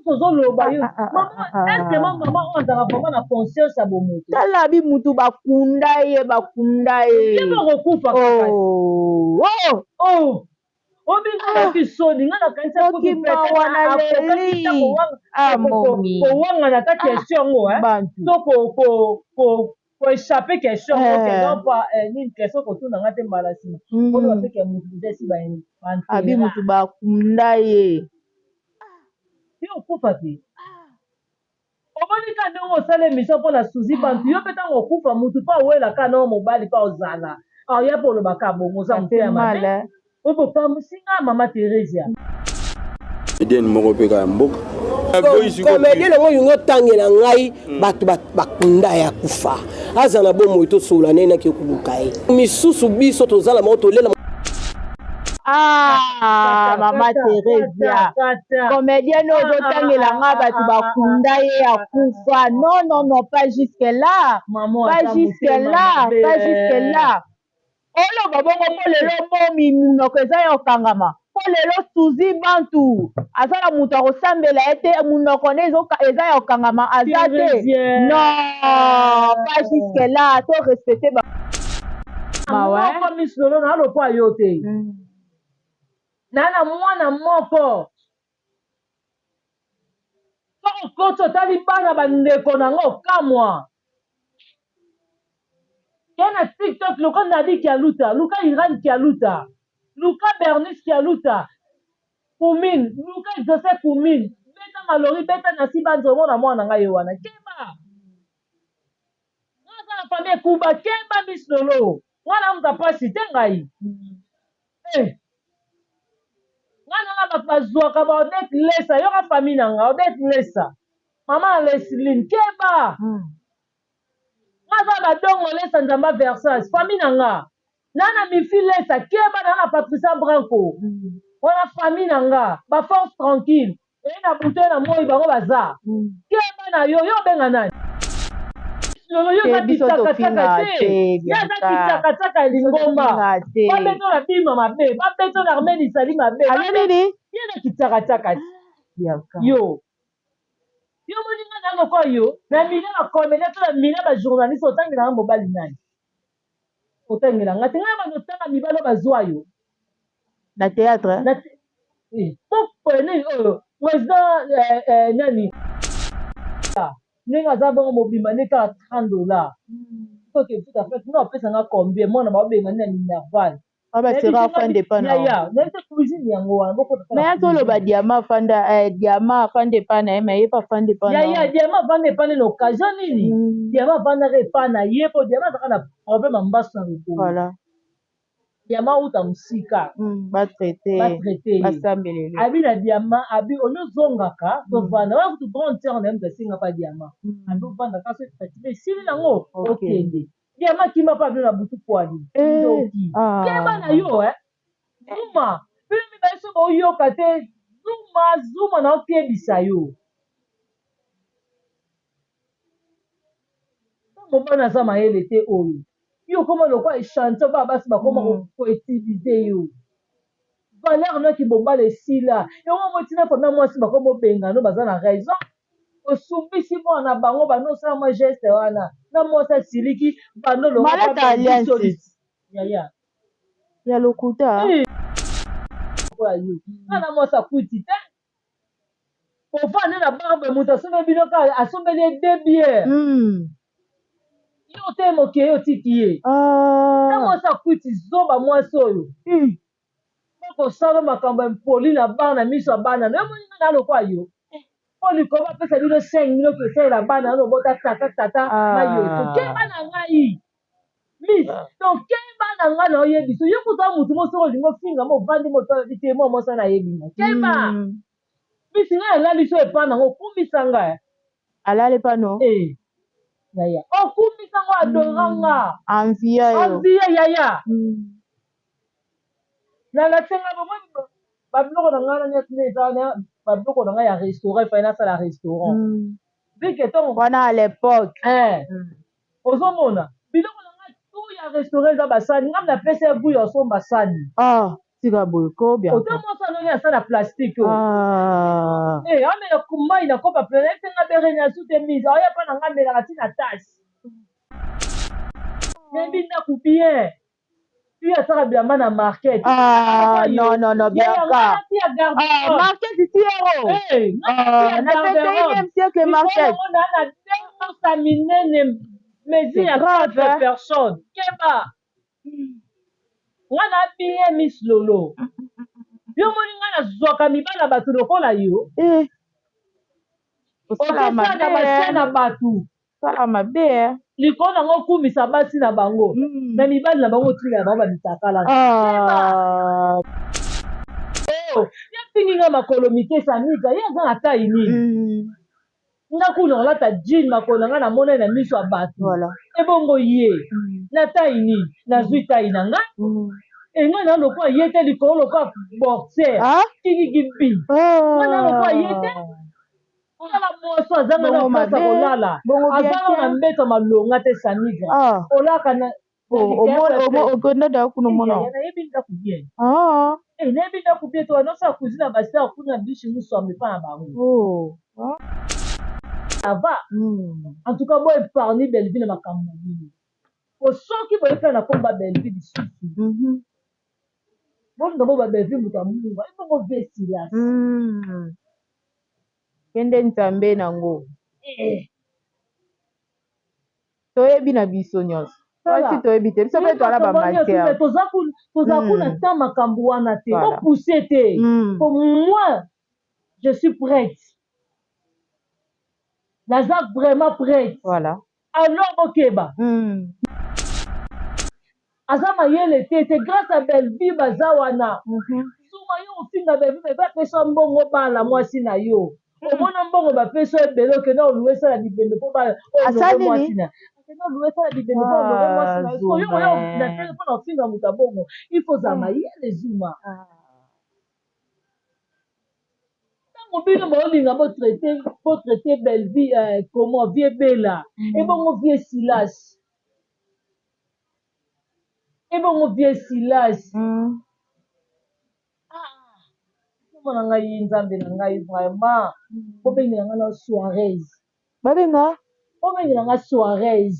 tozoloba yo mama est-ce que mama ozala vraiment na conscience ya bomoto tala bi mutu bakunda ye ye bakokufa kaka obingalaki soni nga nakanisa kutu pete kowanga na kati question ngo to koéchappe question oke donc nini question kotuna nga te mbala nsima oyo bapeke ya mutu eza esi abi mutu bakunda ye yo okufa te omoni ka ndenge osala émission mpo na suzi bantu yo mpe ntango okufa mutu mpo awelaka na mobali mpo ozala ya mpo olobaka bongo oza moto ya mabe obopamusinga mama Teresia Eden moko mpe kaka mboka komedi nango olingi otangela ngai bato bakunda ya kufa aza na bomoi tosola nde naki okoluka ye misusu biso tozala moko tolela mama Teresia comédienne ozotangela nga bato bakunda ye ya kufa non pas jusque là oloba bongo mpo lelo momi munoko eza ya okangama mpo lelo suzi bantu aza na moto akosambela ye te munoko nde eza ya okangama aza te non pas jusque là to respecte moko miss lolo na alopo ayo te na mwana moko soko otali bana bandeko nango kamwa yana TikTok luka Nadi Kialuta luka Iran Kialuta luka Bernice Kialuta Poumine luka Joseph Poumine beta malori beta na sibanzo mona mwana ngai wana keba ngasa na famille kuba keba miss lolo mwana muta pasi te ngai ngana na bato bazwaka ba Odette Lesa yoka famille nanga Odette Lesa mama Lesline keba ngasa badongo Lesa Nzamba Versace famille nanga nana mifi Lesa keba nana Patricia Branco wana famille nanga ba force tranquille na buto na moi bango baza keba na yo benga nani yo kitaka lingomba babeto na bima mabe babeto na Armée Sali mabe yena kitaka yo moninga nango kwa yo na mina bakomedia to na mina bajournaliste otangela nga mobali nani otangela nga te ngai banotanga mibalo bazwa yo na théâtre nini oyo président nani ndenge aza bongo mobima nde kaka $30 soki tout à fait nga opesanga combien mwana baobenga nde na minerval nayebi te cuisine yango wana mais toloba diama afande epa na ye me ye pa afande epa diama afande epa na occasion nini diama afandaka epa na ye mpo diama azaka na problème ya mbaso na lokolo diama uta mosika batraite basambelele abi na diama abi onyozongaka tovanda wana kutu grande sœur na ye moto asinga pa diama abi ovandaka so fatime esili nango okende diama kima pa abi na butu poali ndoki keba na yo zuma bino mibali so baoyoka te zuma na okebisa yo mobana aza mayele te oyo yo koma lokwa echanson baa basi bakoma koutilize yo valeur noki bombala esila yango motina fona mwasi bakoma obengano baza na raison osumbisi mwana bango banosala mwa geste wana na mwasi asiliki ya lokuta ana mwasi akuti te ofande na barbe moto asombeli bino kaka asombeli ye debie yo te moke yo tiki ye na mwasi akuti zoba mwasi oyo bakosala makambo ya mpoli na bana na miso ya bana na yo moninga na lokwa yo mpo likolo bapesa bino 5 mino kosalela bana ano obota tata na yo keba na ngai mis donc keba na ngai na oyebiso yo kuta mutu mosoko olingi ofinga mo ovandi motala bite mo mosana ayebinga keba misi ngai alali so epa nango okumbisa ngai alali pano yaya okumbisa ngo adoranga anvia yaya nalatenga bongo babiloko na ngai nani eza babiloko na ngai ya restaurant efai nasala restaurant bike ntongo wana à l'époque ozomona biloko na ngai tu ya restaurant eza basani ngai napesa ebu ya osomba sani tika boyko bien oto moso anoni asala plastique o amela kumai na kopa plana etenga bereni asute mise oya mpa na nga melaka ntina tasi yebi ndako bien puis asala bilamba na market non bianca market tiero na 21e siècle market na demosa minene mesure ya 4 personnes keba wana bien Miss Lolo yo moni nga nazwaka mibala bato lokola yo okesala na basie na bato sala mabe likolo nango kumisa basi na bango na mibali na bango tika na bango bamitakala yatinginga makolo mike sanika ye aza na tai nini nga kuna olata jean makolo na nga namona na miso ya bato ebongo ye na tai nini nazwi tai na nga enga na lokwa ye te likolo lokwa boxer kingigibi nga na lokwa ye te ala moso azanga na place kolala azanga na mbeto malonga te saniga olaka na okonda da kuno mona nayebi ndako bien nayebi ndako bien to anosala kuzi na basar kuna bishi muswambe mpa na bango ava en tout cas bo épargner Belleville na makambo na bino po soki boyekala na komba Belleville lisusu bolinga bo ba Belleville moto amunga ebongo vesilias kende nzambe nango toyebi na biso nyonso kasi toyebi te biso mpe toala bamatière toza kuna ta makambo wana te opousse te pour moi je suis prête naza vraiment prête alors bokeba aza mayele te c'est grâce à Belleville baza wana suma yo ofinga Belleville bapesa mbongo bala mwasi na yo omona mbongo bapesa ebele okende olue esala bibembe mpo mwasi na akende olue esala bibembe mpo olue mwasi na yo oyo na tele mpona ofinga moto abongo il faut za mayele zuma ntango bino baolinga botraite Belleville comment vie bela ebongo vie silas ebongo vie silas mona ngai nzambe na ngai vraiment obengela ngai na soirée babenga obengela ngai soirée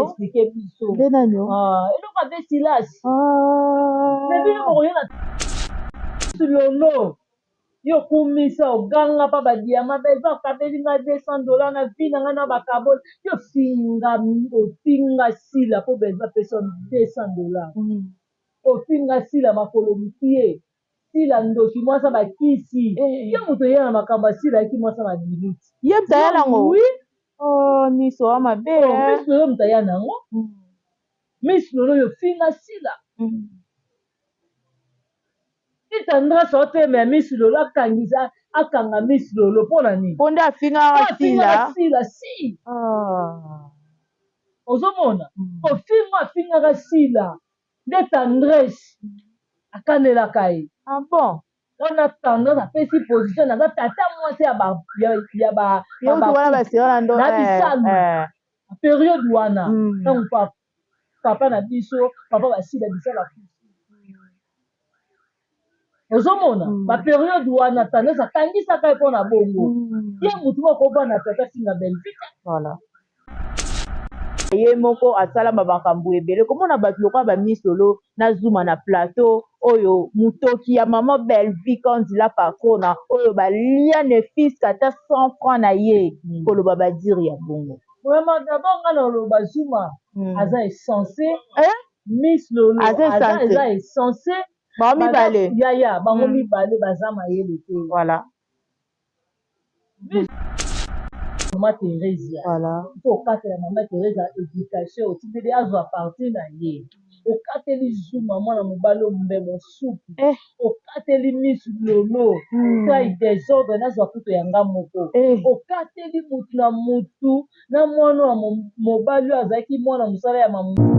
expliqué biso eloko ave silas mais bino bokoyona lolo yo kumisa oganga mpa badiama beza okabeli ngai $200 na vi na ngai na bakabole yo ofinga sila mpo beza pesa $200 ofinga sila makolo mikie sila ndoki mwasa bakisi yo moto eya na makambo asila yaki mwasa mabiliti ye mtaya nango miso wa mabe miso lolo mtaya nango miso lolo yo finga sila itandresse oteme ya miso lolo akanga miso lolo mpona nini mpo nde afingaka sila si ozomona afingaka sila nde tendresse akanelaka ye bon wana tendresse apesi position naza tata mwasi na bisalu periode wana ntango papa na biso papa basila bisala ozomona baperiode wana tendresse akangisaka ye mpo na bongo ye motu bakobana tata singa Belleville ye moko asalama makambo ebele komona bato lokola bamiss lolo na zuma na plateau oyo motoki ya mama Belleville kandila pakona oyo balia ne fiske ata 100 francs na ye koloba badiri ya bongo vraiment d'abord nga na oloba zuma aza essence miss lolo aza essence bango mibale yaya bango mibale baza mayele te voilà mama Thérèse mpo okatela mama Thérèse éducation otindeli azwa parti na ye okateli zuma mwana mobali ombe mosuku okateli miss lolo tai désordre nazwa kutu yanga moko okateli mutu na mutu na mwana wa mobali oyo azalaki mwana mosala ya mamu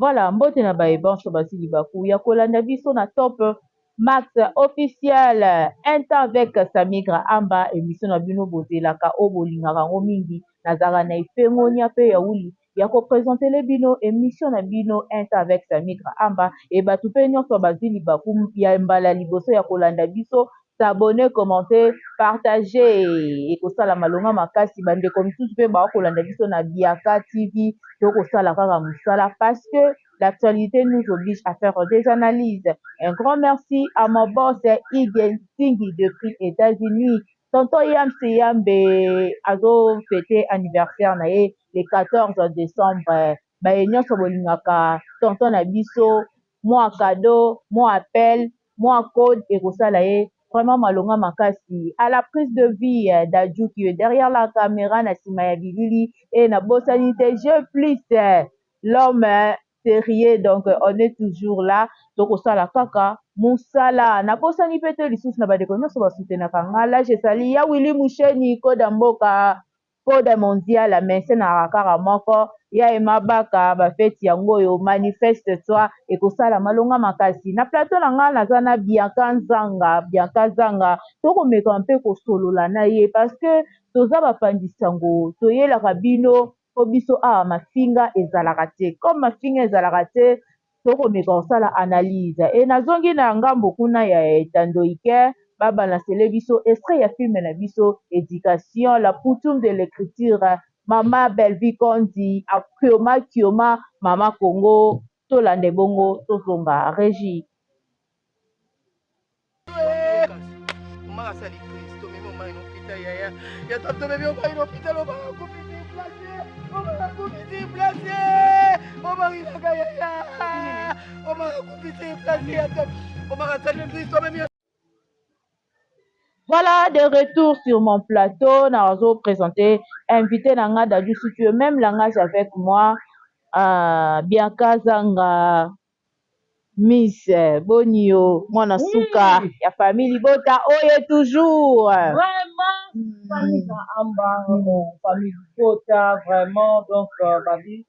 Voilà, mbote na bayebanso basili baku ya kolanda biso na top max officiel un temps avec Samigra Amba émission na bino bozelaka o bolingaka yango mingi nazalaka na efengonia mpe ya wuli ya kopresentele bino émission na bino un temps avec Samigra Amba e bato mpe nyonso bazili baku ya mbala liboso ya kolanda biso s'abonner, commenter, partager et kosala malonga makasi bandeko misusu mpe bakolanda biso na Biaka TV tokosala kaka mosala parce que l'actualité nous oblige à faire des analyses. Un grand merci à mon boss Igen Tingi depuis États-Unis. Tonton Yamse Yambe azo fêté anniversaire na ye le 14 décembre. Baye nyonso bolingaka tonton na biso moi cadeau, moi appel, moi code et kosala ye vraiment malonga makasi à la prise de vie d'Adjou qui est derrière la caméra na sima ya bilili et na bosanité je plus l'homme sérieux donc on est toujours là tokosala kaka musala na bosani pe te lisusu na bandeko nyonso basutenaka nga là je sali ya Willy Musheni koda mboka Code mondial mense na kaka moko ya emabaka bafeti yango oyo manifeste toi ekosala malonga makasi na plateau na nga naza na Bianca Nzanga tokomeka mpe kosolola na ye parce que toza bapandisi yango toyelaka bino po biso awa mafinga ezalaka te comme mafinga ezalaka te tokomeka kosala analyse e nazongi na ngambo kuna ya etandoike babalancele biso extrait ya filme na biso éducation la coutume de l'écriture mama Belvi Kondi Kioma mama Congo tolande bongo tozonga régie Voilà, de retour sur mon plateau, Nazo présenté, invité Nanga Dadju, si tu veux même langage avec moi, Bianca Zanga, Miss Bonio, Mwana Suka, ya famille Bota, oye toujours. Vraiment, famille Amba, famille Bota, vraiment, donc, babi,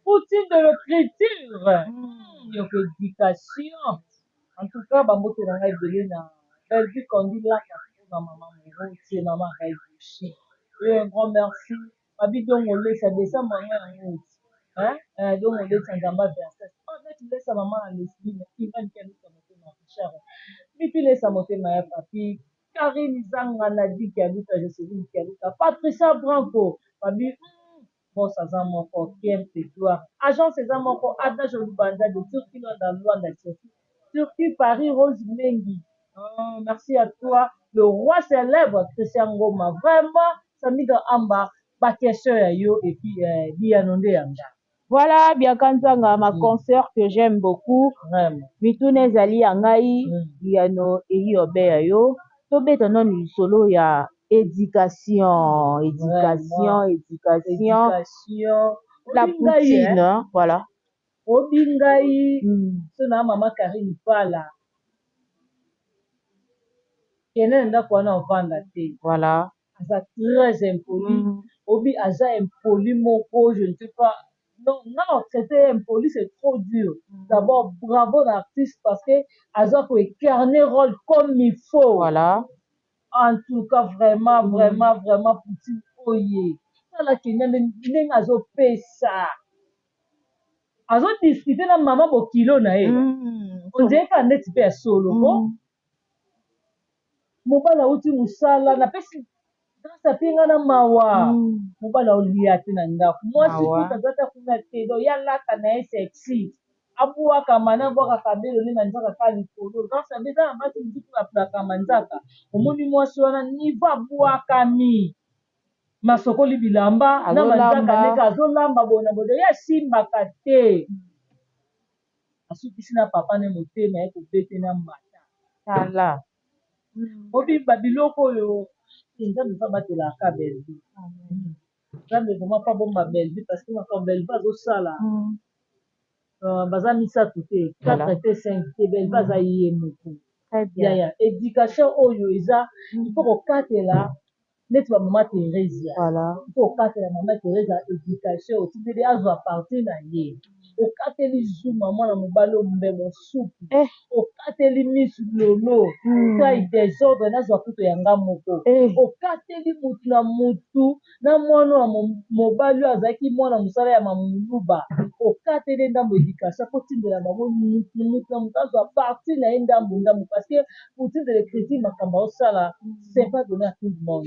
outil de l'écriture, donc éducation. En tout cas, Bambote Nanga Ebele na Belgique, on dit là, na maman Moro, c'est maman Raïbouchi. Et un grand merci. Babi, donc, on laisse à descendre maman en route. Hein? Donc, on laisse à Gamba verset. Oh, là, tu laisses à maman à l'esprit, mais il va nous faire monter ma Richard. Mais tu laisses à monter ma papi. Karine Zanga Nadi Kialuta, je sais où Kialuta. Patricia Branco. Babi, bon, ça ça mon corps, c'est toi. Agent César Moko, Adna Jolubanda de Turquie, dans Luanda, Turquie, Paris, Rose Mengi. Merci à toi, le roi célèbre Christian Ngoma. Vraiment, Samigra Amba, Bakesha Yo, et puis Bianonde Yanga. Voilà, Bianca Nzanga, ma concert que j'aime beaucoup. Mitune Zali Angai, Biano et Yobe Yo. Tobeta non solo ya éducation. La poutine, voilà. Obingai, sona maman Karine Pala. Kenen ndako wana ovanda te. Voilà. Aza très impoli. Obi aza impoli moko, je ne sais pas. Non, c'était impoli, c'est trop dur. D'abord, bravo l'artiste parce que aza ko incarner rôle comme il faut. Voilà. En tout cas, vraiment, petit oye. Ça là qui n'est azo pesa. Azo discuter na maman bokilo na ye. On dirait qu'un net pe solo. Mobala uti musala na pesi grâce pinga na mawa mobala olia te na ndako mwasi kuta zata kuna te do ya lata na sexy abuwa kama na boka kabelo ni manzaka ka likolo grâce à beza basi mtuku apaka manzaka omoni mwasi wana niva abuwa kami masokoli bilamba na manzaka ndeka azolamba bona bodo ya simbaka te asukisi na papa ne motema ya kobete na mata tala obimba biloko oyo nzambe mpa batelaka belvi nzambe vraimen mpa bomba belvi parce que maka belvi azosala baza misato te 4 te 5 te belvi aza ye moko yaya éducation oyo eza ifo kokatela neti bamama Thérèse ifo kokatela mama Thérèse ya éducation otindeli azwa parti na ye okateli Zuma mwana mobali mbemo supu okateli Miss Lolo tai désordre nazwa kuto yanga moko okateli mutu na mutu na mwana wa mobali azalaki mwana mosala ya mamuluba okateli ndambo éducation kotindela bango mutu na mutu azwa parti na ye ndambo parce que kotindela critique makambo osala c'est pas donné à tout le monde.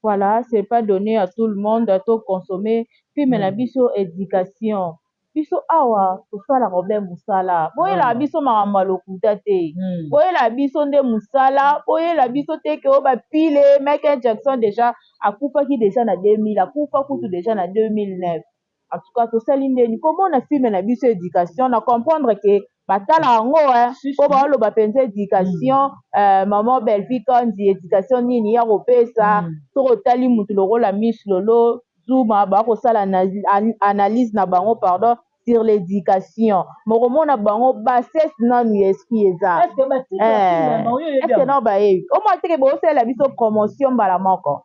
Voilà, c'est pas donné à tout le monde à tout consommer. Puis mais la biso éducation. Biso awa tosala problème musala. Boye la biso maramba lokuta te. Boye la biso nde musala. Boye la biso te ke o ba pile Michael Jackson déjà akufaki déjà na 2000, akufa kutu déjà na 2009. En tout cas tosali ndeni comment na filme na biso éducation na comprendre que batala yango po baoloba mpenza éducation maman Belvi Kondi éducation nini ya kopesa soko otali mutu lokola Miss Lolo Zuma bakosala analyse na bango pardon sur l'éducation mokomona bango bases nanu ya esprit eza est-ce non bayebi omoi teke boosala biso promotion mbala moko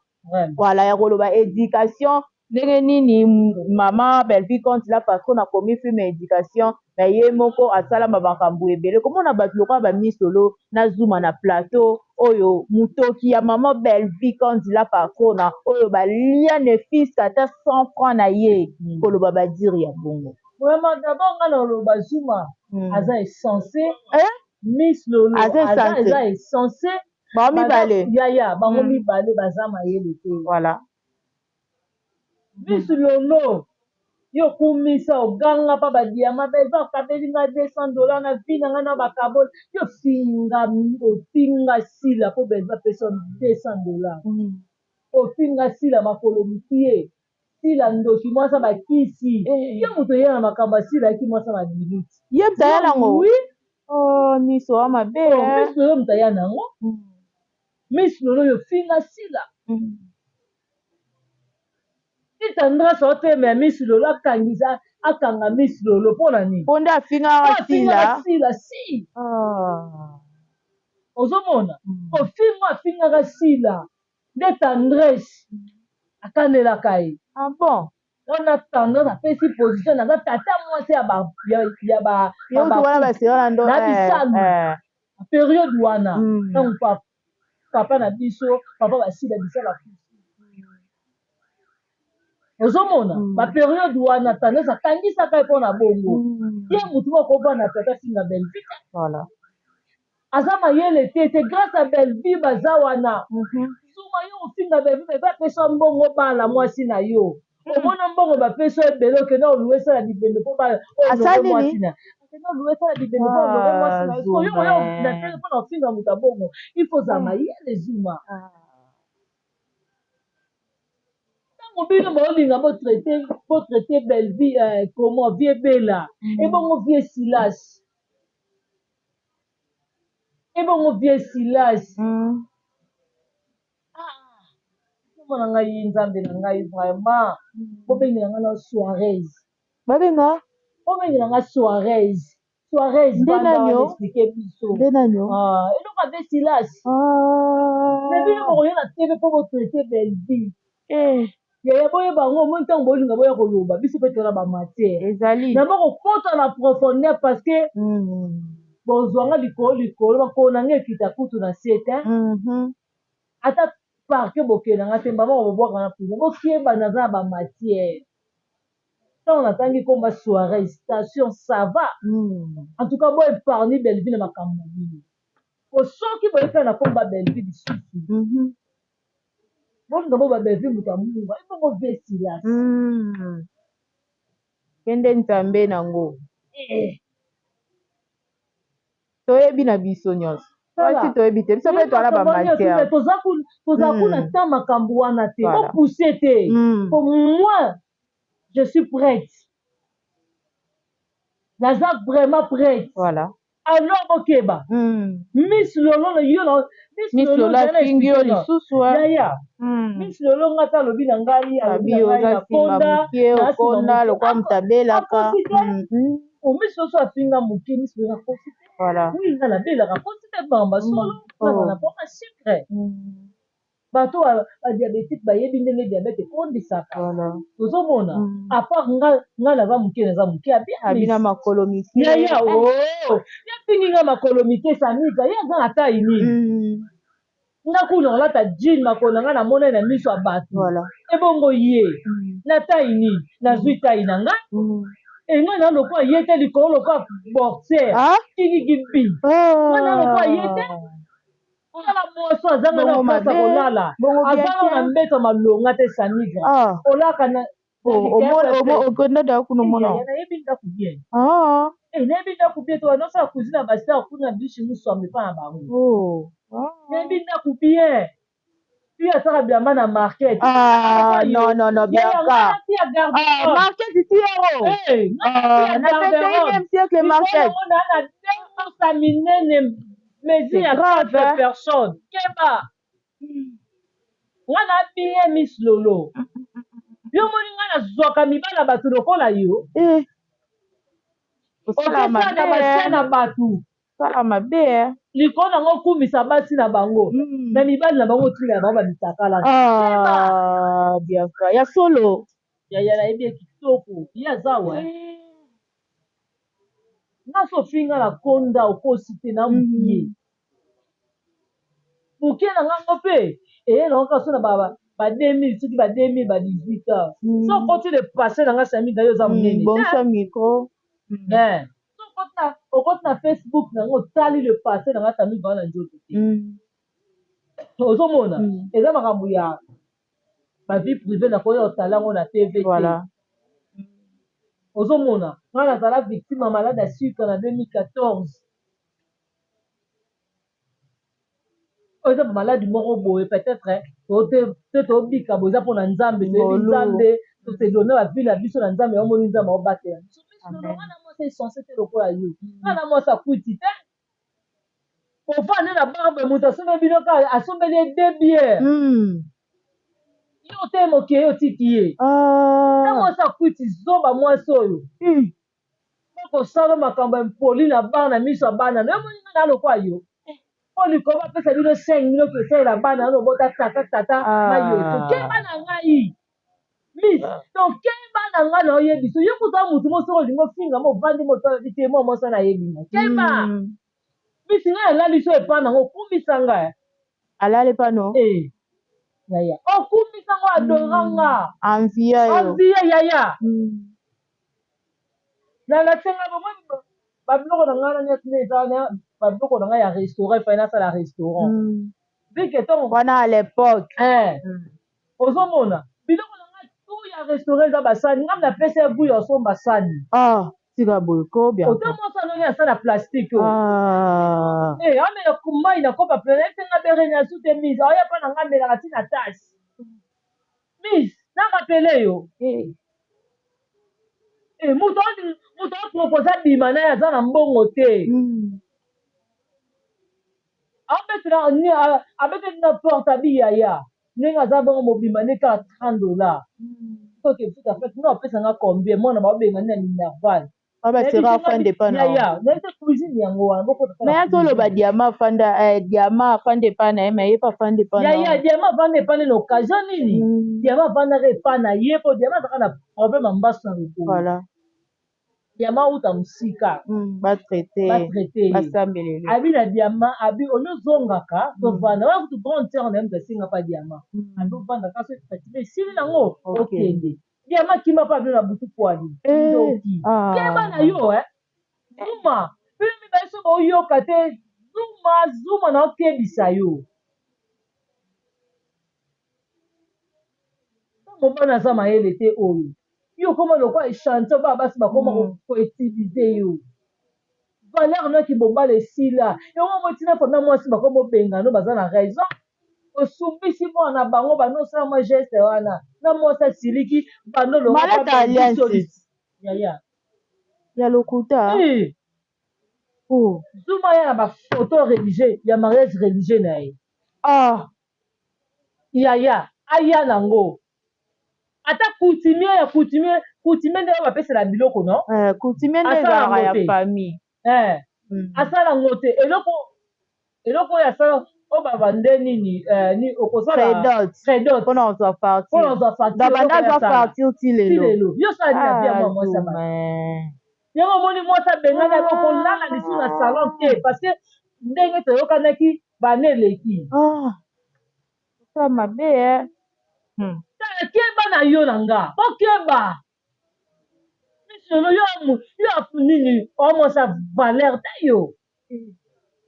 voilà ya koloba éducation ndenge nini mama Belvi Kondi la patron akomi filme éducation na ye moko asala makambo ebele komona bato lokola ba Miss Lolo na Zuma na plateau oyo mutoki ya mama Belvi Kondi la patron oyo balia ne fils ata 100 francs na ye koloba badiri ya bongo vraiment d'abord nga na loba Zuma aza essence Miss Lolo aza essence bango mibale ya bango mibale baza mayele te voilà. Miss Lolo yo kumisa oganga pa badiama beza okabeli nga $200 na vi na nga na bakabole yo ofinga sila po beza pesa $200 ofinga sila makolo mukie sila ndoki mwasa bakisi yo moto ye na makambo asila yaki mwasa mabiliti ye mtaya nango miso wa mabe Miss Lolo mtaya nango Miss Lolo yo finga sila tendresse oteme Miss Lolo akanga Miss Lolo mpona nini mpo nde afingaka sila si ozomona afingaka sila nde tendresse akandelaka ye bon wana tendresse apesi position naza tata mwasi na bisalu periode wana ntango papa na biso papa basila bisala ozomona baperiode wana tendresse akangisaka ye mpona bongo ye mutu bakobana tata finga Belvi aza mayele te c'est grâce à Belvi baza wana Zuma yo ofinga Belvi bapesa mbongo bala mwasi na yo omona mbongo bapesa ebele okende oluwe esala bibembe mpo olowe mwasi na akende oluwe esala bibembe mpo olowe mwasi na yo oyo natele mpona ofinga moto ya bongo il faut za mayele Zuma bino baolinga botraité Belvi comment vie bela ebongo vie Silas mona ngai nzambe na ngai vraiment bobengela nga na Suarez bobengela nga Suarez expliqué biso eloko abe Silas mais bino bokoya na tv mpo botraité Belvi yaya boyeba yango omoi ntango bolinga boya koloba biso mpe tona bamatière ezali na bokokota na profondeur parce que bozwanga likolo bakolo nanga ekita kutu na sete ata parke bokelanga te bamoko bobwaka na prison bokeba naza na bamatière ntango natangi komba soirée station ça va en tout cas boeparni Belvi na makambo na bino soki boyekana na komba Belvi lisusu bolinga bo babelvi moto amunga ebongo vie Silas kende nzambe nango toyebi na biso nyonso kasi toyebi te biso mpe toala bamatière toza kuna ta makambo wana te opousse te pour moi je suis prête naza vraiment prête voilà alors okeba Miss Lolo Miss Lolo afingi yo lisusu Miss Lolo ngata alobi na ngai okonda lokwa mutabelaka Miss Lolo afinga moke Miss Lolo akosite voilà oui nga nabelaka kosite bamba solo na mpona secret bato badiabétique bayebi ndenge diabete ekondisaka tozomona apart nga naza moke naza moke abina makolo mike yaya yapingi nga makolo mike samiga ye aza na tai nini nga kuna olata jean makolo na nga namona na miso ya bato ebongo ye na tai nini nazwi tai na nga nga na lokwa ye te likolo lokwa boxer kingigibi nga na lokwa ye te osala moso azanga na place ya kolala azanga na mbeto malonga te samiga olaka na okonda da kuna mona nayebi ndako bien nayebi ndako bien to banosala cuisine ya bastar kuna bishi muswambe mpa na bango nayebi ndako bien puis asala bilamba na market non biaka market tiero na 21e siècle market na demosa minene mesure ya 4 personnes keba wana bien miss lolo yo moni nga nazwaka mibala bato lokola yo okesana basie na bato sala mabe likolo nango kumisa basi na bango na mibali na bango otika na bango bamitakala biaka ya solo yaya nayebi kitoko ye aza wa nga so ofinga na konda okosi te na mokie mokie na ngango mpe naoka so na ba 2000 soki ba 2000 ba 18 heures so okoti le passé na nga samiga yo oza monene bonso micro okoti na Facebook nango otali le passé na nga samiga wana nzoto te ozomona eza makambo ya bavie privé na koya otala yango na tv te ozomona nga nazala victime ya malade ya sucre na 2014 oyo eza bamaladi moko boye peut-être te tobika boye eza mpona nzambe toyebi nzambe totedone bavile ya biso na nzambe yomoni nzambe obatela ngana mwasi esense te lokola yo ngana mwasi akwiti te ofande na barbe moto asombe bino kaka asombeli ye 2 biere yo te mokie yo tiki ye na mwasi akwiti zoba mwasi oyo bakosala makambo ya mpoli na bar na miso ya bana na yomoni nga na lokola yo mpo likolo bapesa bino 5 minoko esalela bana ano bota tata mayoto keba na ngai mis donc keba na ngai na oyebiso yo kuta motu mosoko olingi ofinga mo ovandi motite mo mosa na yebinga keba misi ngai alali so epa nango okumbisa ngai alali pano yaya okumbisa ngo adoranga anvia yaya na nasenga bomoi babiloko na ngai nani eza babiloko na ngai ya restaurant efai nasala restaurant bike ntongo wana à l'époque ozomona biloko na ngai tu ya restaurant eza basani ngai napesa ya bui ya osomba sani tika boye ko bien otomosa ndenge asa na plastique amela mai na kopa plana etenga bereni asu te mise oya mpa na ngai amelaka ntina tasi mise narapele yo moto apropose abima na ye aza na mbongo te abeteli na porte abiyaya ndenge aza bongo mobima nde kaka $30 soki efuta fete nga opesanga combien mwana baobengani na minerval nayebi cuisine yango wana mais toloba diama afande epa na ye me ye pa afande epa yaya diama afande epa na occasion nini diama afandaka epa na ye mpo diama azaka na problème ya mbaso na lokolo diama uta mosika batraite basambelele abi na diama abi onyozongaka tovanda wana kutu grande sere na ye moto asinga mpa diama abi ovandaka so fatime esili nango okende diama kima mpa bino na butu pwani ndoki keba na yo zuma bino mibali so baoyoka te zuma na okebisa yo mobana aza mayele te oyo yo koma lokwa echantion baa basi bakoma koutilize yo valeur noki mobala esila yango motina fona mwasi bakoma obengano baza na raison osumbisi mwana na bango banosala mwa geste wana na mwasi asiliki bandolomalata alliance ya lokuta zuma ya na bafoto religieux ya mariage religieux na ye yaya aya nango ata coutumier nde oyo bapesela biloko no coutumier nde ezalaka ya famille asala yango te eloko oyo asala o babande nini ni okosala credote mpona ozwa facture facture ti lelo yo sala nini abia mwa mwasi abana yango omoni mwasi abengana okolala lisu na salon te parce que ndenge toyokanaki bana eleki mabe keba na yo na nga okeba misolo yo nini omwasa valeur te yo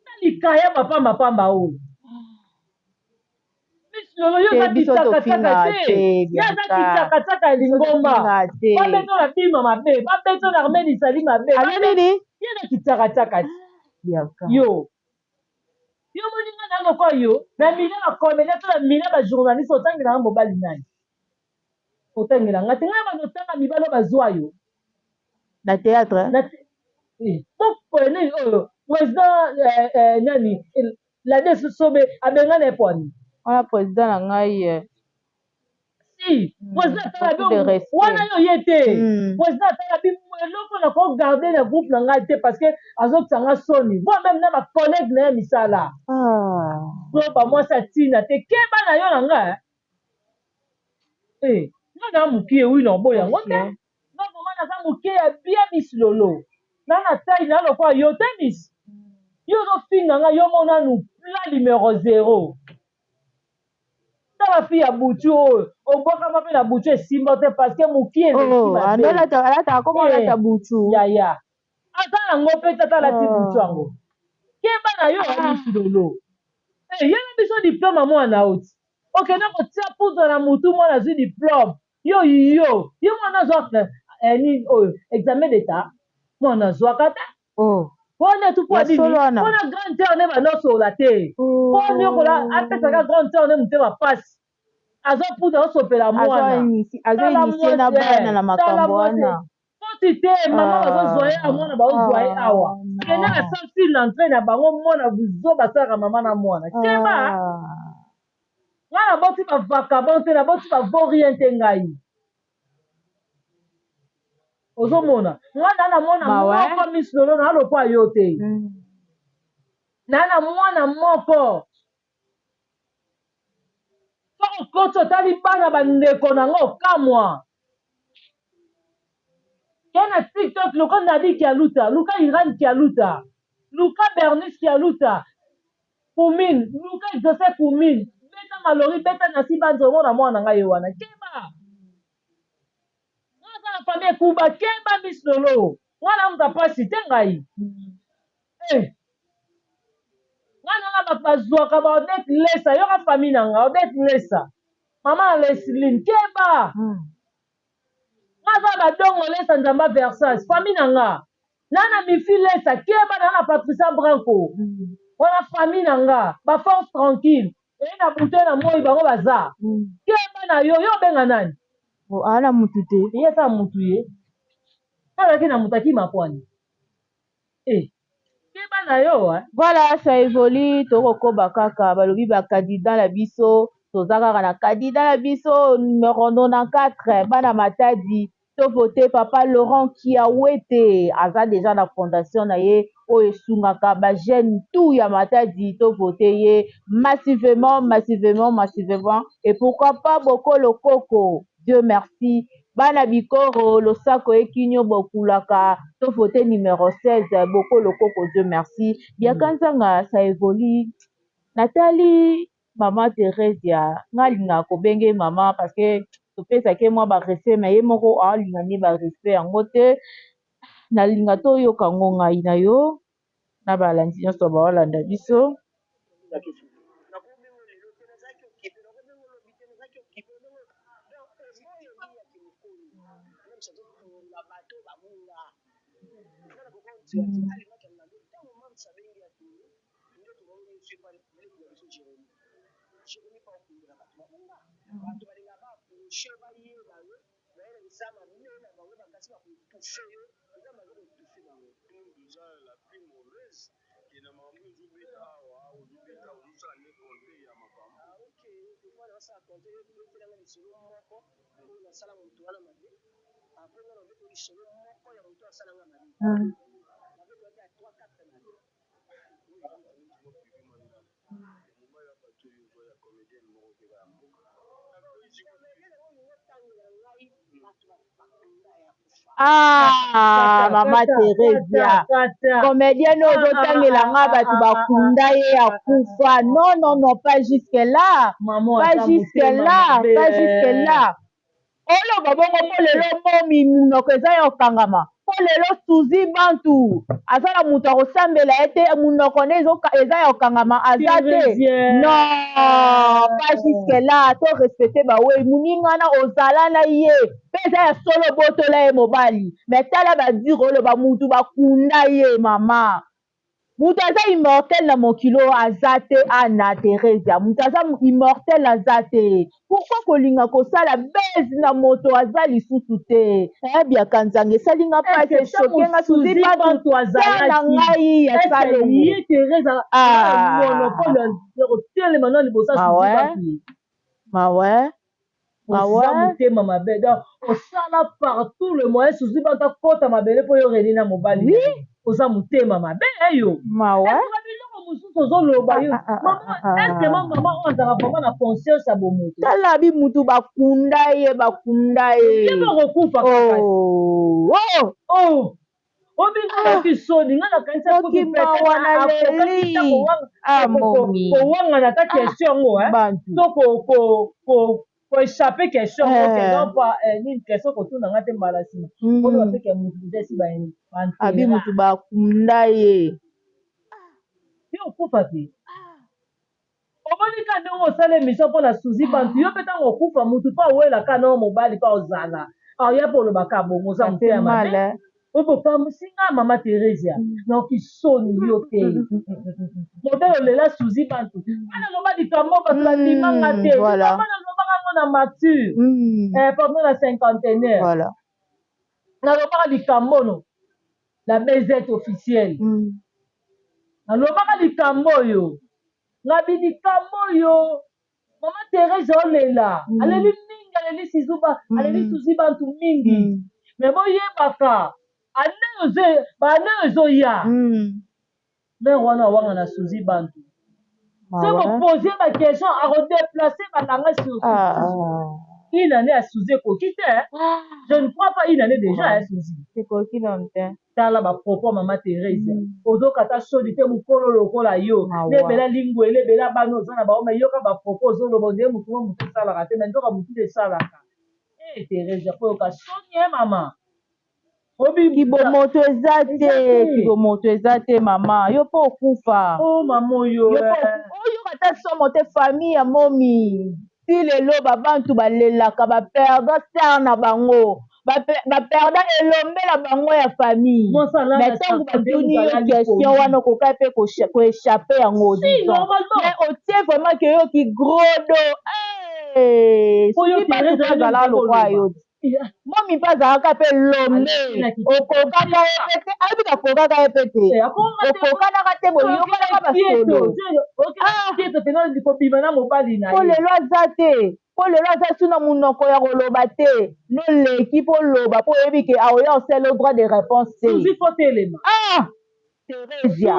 na likaya mapambapamba oyo misolo yo eza kitakataka te yaza kitakataka ya lingomba babeto na bima mabe babeto na arme lisali mabe ye na kitakataka te yo moninga na lokwa yo na mina bakomeda to na mina bajournaliste otangelanga mobali nani otangelanga te ngai banotanga mibali oyo bazwa yo na théâtre nini oyo président nani Lade Sobe abenga na epwani wana président na ngai si président atala wana yo ye te président atala eloko na kogarde na groupe na ngai te parce que azokisanga soni voi même na bacollègue na ye misala so bamwasi atina te keba na yo na ngai nga na mokie wi na obo yango te nga vraimen naza mokie ya bien Miss Lolo na na tai na lokwa yo te Miss yo ozofinga nga yo monanu plat numéro 0 ta bafi ya butu oyo obwakama mpe na butu esimba te parce que mokie alataka koma alata butu yaya ata nango mpe tata alati butu yango keba na yo ya Miss Lolo yena biso diplome mwana oti okende kotia poudre na mutu mwana azwi diplome yo mwana azwaka nini oyo examen d'état mwana azwaka te wana mpona grande terre nde banosola te mpona yokola apesaka grande terre nde motema pasi azwa poudre azosopela mwana poti te mama bazozwa ye mwana bazozwa ye awa kende na safile na entrain na bango mwana buzo basalaka mama na mwana keba nga naboti bavakabon te naboti bavorien te ngai ozomona nga na mwana moko Miss Lolo na lokwa yo te na mwana moko sokokoti otali bana bandeko nango okamwa ke na tiktok luka Nadi Kialuta luka Iran Kialuta luka Bernice Kialuta Kumine luka Joseph Kumine beta malori beta nasi banzomo na mwana ngai ye wana keba nga na famille ekuba keba Miss Lolo mwana muta pasi te ngai nga bazwaka baodet lesa yoka famille na nga odet lesa mama na Lesline keba nga aza badongo lesa nzamba Versace famille na nga na mifi lesa keba na Patricia Branco wana famille na nga baforce tranquille na buto na moi bango baza keba na yo obenga nani ana mutu te ye asa mutu ye azalaki na mutu akima pwani keba na yo voilà ça évolue tokokoba kaka balobi bakandida na biso toza kaka na kandida na biso numéro 94 bana matadi to vote papa Laurent Kiawete aza déjà na fondation na ye oyo esungaka bagene tout ya matadi to vote ye massivement et pourquoi pas Bokolo Koko Dieu merci bana bikoro losako ekinyo bokulaka to vote numéro 16 Bokolo Koko Dieu merci biakanzanga ça évolue natali mama Teresia ngalinga kobenge mama parce que topesaki mwa barespect na ye moko alinga nde barespect yango te nalinga toyoka ngo ngai na yo na balandi nyonso baolanda biso Ah, Mama Teresia. Comédienne ozotangela nga bato bakunda ye ya kufa. Non, non, non, pas jusque là. Pas jusque là, pas jusque là. Oloba bongo mpo lelo momi munoko eza ya okangama. Mpo lelo Suzy Bantu azala moto akosambela ye te munoko ne eza ya okangama aza te. Non, pas jusque là. To respecte bawe muninga na ozala na ye. Mpe eza ya solo botola ye mobali. Mais tala badire oloba mutu bakunda ye mama. Mutu aza immortel na mokilo aza te Ana Teresia. Mutu aza immortel aza te. Pourquoi kolinga kosala base na moto aza lisusu te? Ebiaka nzange esalinga pasi eshokenga Suzy Bantu tia na ngai ya Salomo. Mawe. Oza motema mabe. Donc osala partout le moyen Suzy Bantu akota mabele po yo reni na mobali. Oza motema mabe yo. Mawe. Mosusu ozoloba yo. Est-ce mama ozala vraiment na conscience ya bomoto? Tala bi mutu bakunda ye. Ye bakokufa kaka. Obinga kisoni nga na kanisa ko kowanga na ta question ngo to ko échapper question ngo non pas ni question ko tuna nga te mbala sima. Oyo bapeke mutu desi ba ni. Abi mutu bakunda ye. Yo okufa te. Oboni ka ndenge osala émission mpo na Suzy Bantu yo mpe ntango okufa mutu mpo awelaka na mobali mpo ozala ya mpo olobaka bongo oza motema mabe obopamusinga Mama Teresia donc isoni yo te modele olela Suzy Bantu wana loba likambo bato bandimanga te likambo nalobaka ngo na mature pardon na cinquantenaire nalobaka likambo no la bezete officielle nalobaka likambo oyo ngabi likambo oyo Mama Teresia olela aleli mingi aleli Suzy Bantu mingi me boyebaka bane ezoya ndenge wana owanga na Suzy Bantu se bopose baquestion akodeplace balanga sur une année ya Suzy ekoki te je ne crois pas une année déjà ya Suzy ekoki non te tala bapropos Mama Teresia ozokata sodi te mokolo lokola yo lebela lingwe lebela bana oza na baoma yoka bapropos ozoloba ondie motu mo motu esalaka te me nzoka motu esalaka Teresia po yoka soni ye mama kibomoto eza te mama yo mpo okufa mama oyo ata somo te famille ya momi ti lelo babantu balelaka baperda star na bango baperda elombe na bango ya famille mais ntango batuni yo question wana okoka mpe koéchappe yango mais otie vraiment ke yoki grodo soki bato bazala lokwa yo momi mpe azalaka mpe lombe okokaka ye pe te ayebi nakokaka ye pe te okokanaka te boye yokanaka basolo mpo lelo aza te mpo lelo aza suna monoko ya koloba te noleki mpo loba mpo oyebi ke aoya osala droit de réponse te Teresia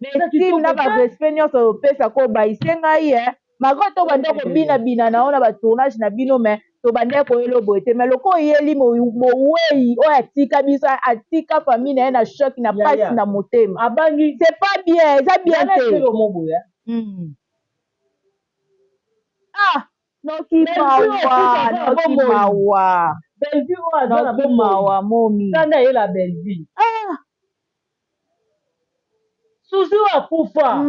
mesime na barespect nyonso opesa ko bayise ngai malgré tobande kobina na ona batournage na bino me tobande koyela boye te me loko oyeli mowei oyo atika biso atika famille na ye na choc na pasi na motema c'est pas bien eza bien te noki mawa momi Suzy akufa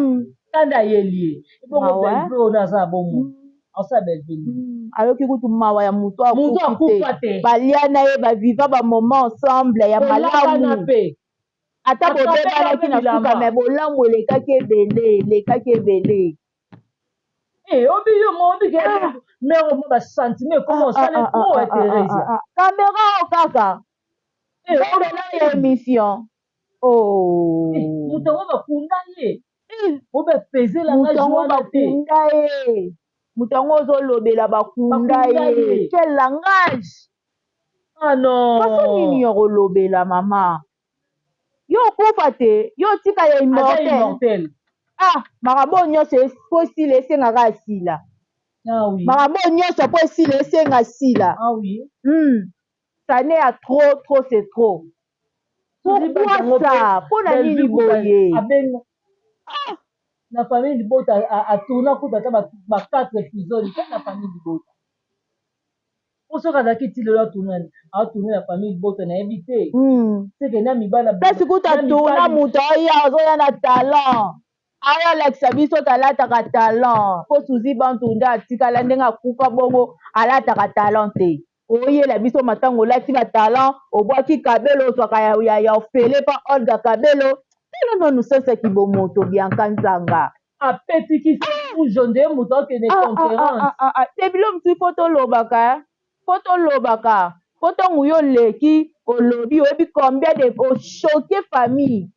tanda ayeli bongo Bellevue oyo aza bomo asa Bellevue ayoki kutu mawa ya mutu akufa te balia na ye baviva bamoment ensemble ya malamu ata bobebanaki na suka me bolamu elekaki ebele obi yo mobi ke mero mo basentiment ekoma osale trop Teresia kamera o kaka obela ya émission mutu yango bakunda ye obepezela joana te mutu yango ozolobela bakunda ye quel langage façon nini ya kolobela mama yo okufa te yo tika ya immortel Ah, makambo nyonso po esila esengaka asila. Ah oui. Makambo nyonso po esila esenga asila. Ah oui. Ça n'est à trop, c'est trop. Pourquoi ça? Pour la nini boye? Na famille Libota a tourné kuta ta ba 4 épisodes na famille Libota. Oso kazaki ti lelo tourner la famille Libota na éviter. C'est que na mibala. Parce que ta tourna muto ya ozoya na talent. Aya Alexa biso talataka talent. Po suzi bantu nda atikala ndenge akufa bongo alataka talent te. Oyela biso matango olati ba talent, obwaki kabelo ozwaka ya ofele pa Olga Kabelo. Non, nous sommes qui bon moto bien kanzanga. Apeti ki fujonde moto ke ne concurrence. C'est bilom tu photo lobaka. Photo nguyo leki olobi obi combien de choqué famille.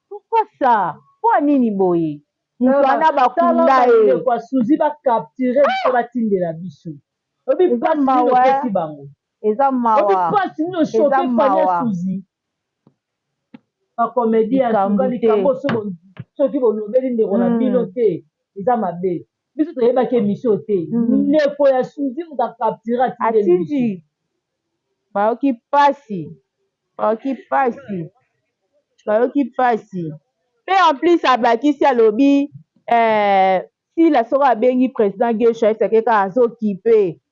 Pourquoi ça? Pour nini boye? Mutwana bakunda e. Kwa suzi ba capturer biso batindela biso. Obi pas mawa. Eza mawa. Obi pas no choqué famille suzi. A comédie à tukali kambo soki bolobeli ndeko na bino te eza mabe biso toyebaki émission te ndeko ya suzi moto acapture atindi bayoki pasi mpe en plus abakisi alobi sila soki abengi président gesha eseke kaka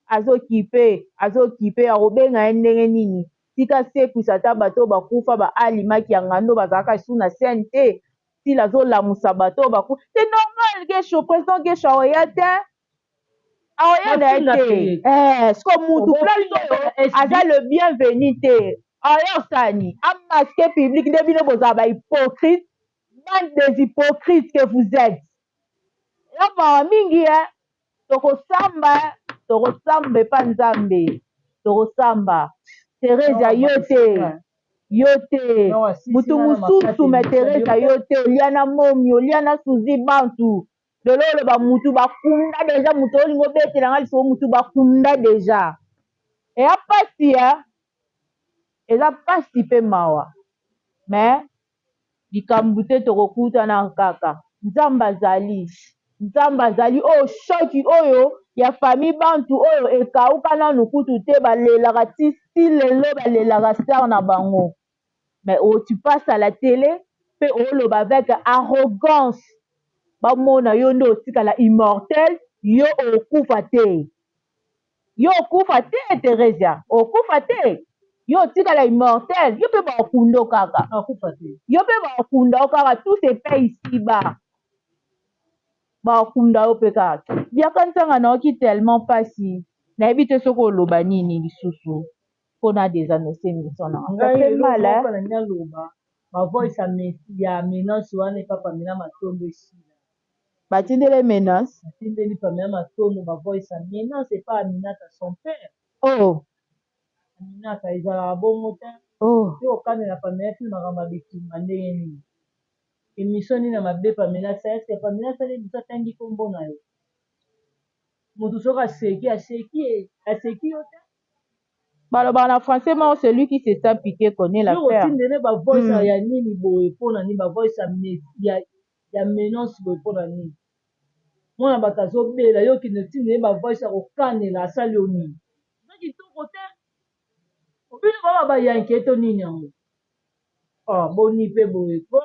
azokipe akobenga ye ndenge nini tika sekwisa ata bato bakufa baalimaki ya ngando bazalaka esu na scène te sila azolamusa bato bakufa c'est normal gesho président gesho aoya te aoya na ye te siko mutu place oyo aza le bienvenu te aoya osani amaske public nde bino bozala bahypocrite bande des hypocrites que vous êtes yo mawa mingi tokosamba epa nzambe tokosamba Teresa yo te mutu mususu me Teresa yo te oliana momi oliana suzi bantu lelo oloba mutu bakunda deja mutu olingo obetelanga liso mutu bakunda deja eya pasi eza pasi mpe mawa me likambo te tokokutana kaka nzambe azali oyo shoki oyo ya famille bantu oyo ekauka nanu kutu te balelaka ti lelo balelaka star na bango mais tu passes à la télé mpe oloba avec arrogance bamona yo nde otikala immortel yo okufa te Teresa okufa te yo otikala immortel yo mpe bakunda kaka tout se paye ici-bas bakunda yo mpe kaka biaka nzanga naoki tellement pasi nayebi te soki oloba nini lisusu mpona desannonce émission na ngaloba bavoice ya menace wana epa pamela matondo esila batindeli menace batindeli pamela matondo bavoice ya menace epa aminata son père aminata ezalaka bongo te te okandela pamela fili makambo ya bitumba ndenge nini émission nini na mabe pamela sa eske pamela sala biso atangi kombo na yo moto soki aseki yo te balobaka na français moko celui qui se sent piqué connaît l'affaire otindele bavoice ya nini boye mpona nini bavoice ya menace boye mpona nini mwana bato azobela yo kende otindele bavoice ya kokandela asali yo nini eza kitoko te obino baba bayanke to nini yango boni mpe boye po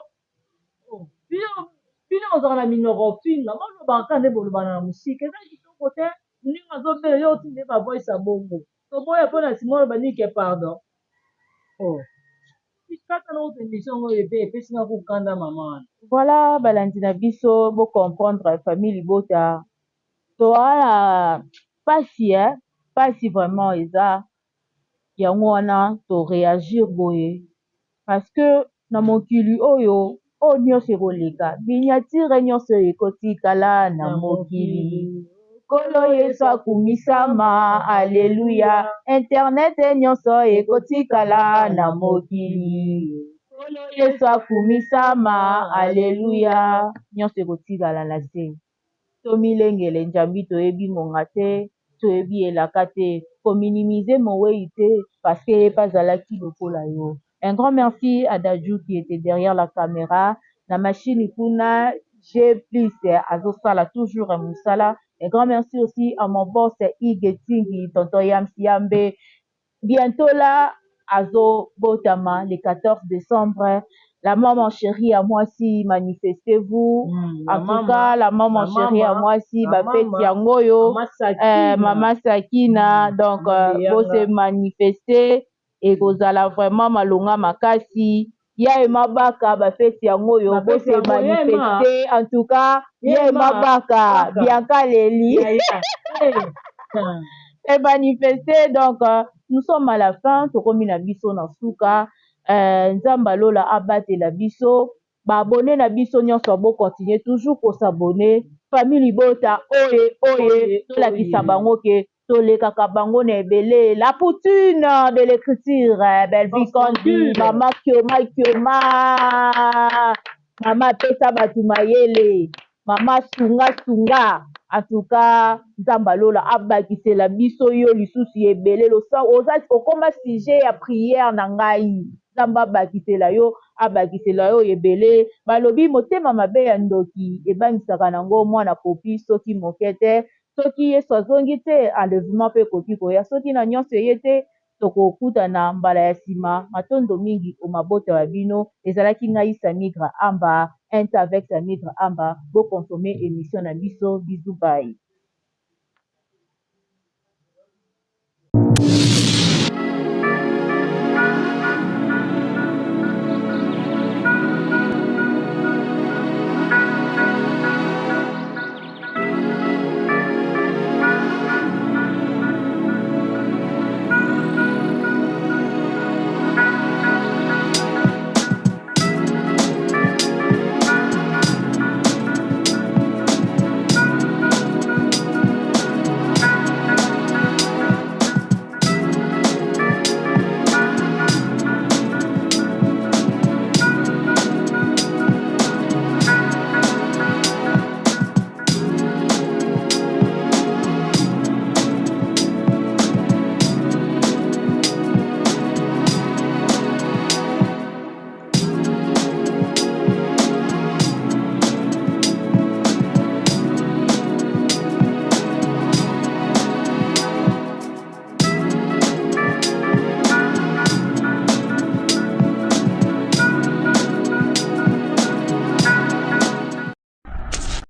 bino ozalaka na minoko finga bolobaka kaka nde bolobana na mosika eza kitoko te ndenge azobela yo otindele bavoice ya bongo toboya mpona nsima oloba nike pardon kaka na oto émission oyo epesinga kokanda mama wana voilà balandi na biso bocomprendre famille Libota toala pasi vraiment eza yango wana toréagir boye parce que na mokili oyo nyonso ekoleka miniature nyonso ekotikala na mokili Kolo Yesu akumisama, aleluya. Internet nyonso ekotikala na mokili. Kolo Yesu akumisama, aleluya. Nyonso ekotikala na se. Tomilengele njambi toyebi ngonga te, toyebi elaka te. Kominimize mowei te, parce que pas zalaki lokola yo. Un grand merci à Dadju qui était derrière la caméra. La machine kuna G plus azosala toujours musala. Un grand merci aussi à mon boss Igetingi, tonton Yamsiambe. Bientôt là, Azo Botama, le 14 décembre. La maman chérie à moi aussi, manifestez-vous. En tout cas, la maman chérie à moi aussi, fête Yangoyo, Maman Sakina. Donc, vous se manifester et vous allez vraiment malonga makasi. Ya Mabaka, fête Yangoyo, vous se manifester. En tout cas, Ya Mabaka, Bianca Leli. Et manifester. Donc, nous sommes à la fin. Tokomi na biso na suka. Nzamba lola abate la biso. Ba abonné na biso nyonso bo continuer toujours pour s'abonner. Famille Bota, oye, tola kisa bango ke toleka ka bango na ebele. La poutine de l'écriture, belle vie Kondi, Mama Kioma. Mama Pesa Batumayele. Mama Sunga. En tout cas, Nzamba lola abakisela biso yo lisusu ebele losa ozati okoma sujet ya prière na ngai. Nzamba abakisela yo ebele. Balobi motema mabe ya ndoki ebangisaka nango mwana kopi soki moke te. Soki Yesu azongi te, enlèvement pe koki koya. Soki na nyonso eye te, tokokutana mbala ya nsima. Matondo mingi o mabota wa bino ezalaki ngai Samigre Amba. Avec Samigre Amba, vous consommez émission na biso. Bisous, bye.